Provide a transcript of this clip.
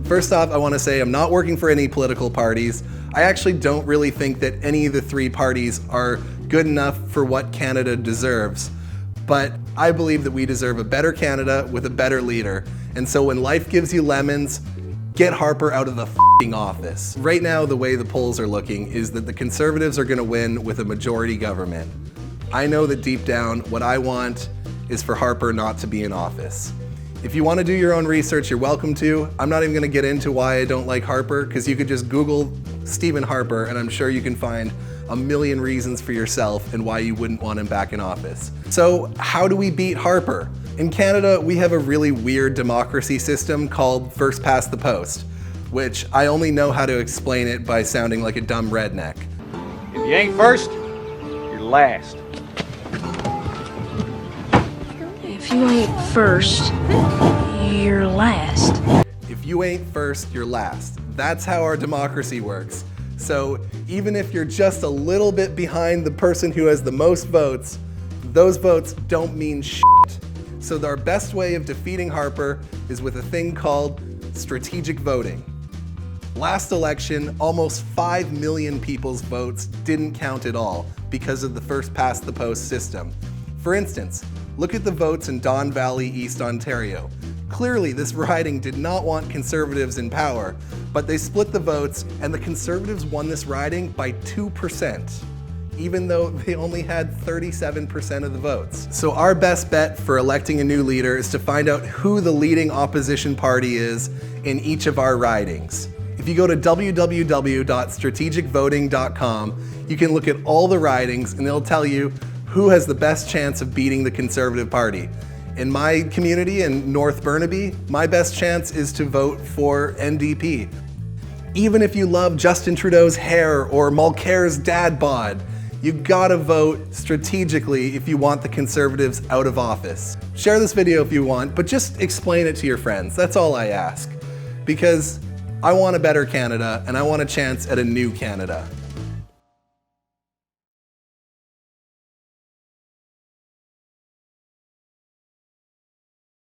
First off, I want to say I'm not working for any political parties. I actually don't really think that any of the three parties are good enough for what Canada deserves. But I believe that we deserve a better Canada with a better leader. And so when life gives you lemons, get Harper out of the f***ing office. Right now, the way the polls are looking is that the Conservatives are going to win with a majority government. I know that deep down, what I want is for Harper not to be in office. If you want to do your own research, you're welcome to. I'm not even going to get into why I don't like Harper, because you could just Google Stephen Harper and I'm sure you can find a million reasons for yourself and why you wouldn't want him back in office. So how do we beat Harper? In Canada, we have a really weird democracy system called first past the post, which I only know how to explain it by sounding like a dumb redneck. If you ain't first, you're last. If you ain't first, you're last. If you ain't first, you're last. That's how our democracy works. So even if you're just a little bit behind the person who has the most votes, those votes don't mean shit. So our best way of defeating Harper is with a thing called strategic voting. Last election, almost 5 million people's votes didn't count at all because of the first past the post system. For instance, look at the votes in Don Valley, East Ontario. Clearly, this riding did not want Conservatives in power, but they split the votes and the Conservatives won this riding by 2%, even though they only had 37% of the votes. So our best bet for electing a new leader is to find out who the leading opposition party is in each of our ridings. If you go to www.strategicvoting.com, you can look at all the ridings and they'll tell you who has the best chance of beating the Conservative Party. In my community in North Burnaby, my best chance is to vote for NDP. Even if you love Justin Trudeau's hair or Mulcair's dad bod, you gotta vote strategically if you want the Conservatives out of office. Share this video if you want, but just explain it to your friends. That's all I ask. Because I want a better Canada and I want a chance at a new Canada.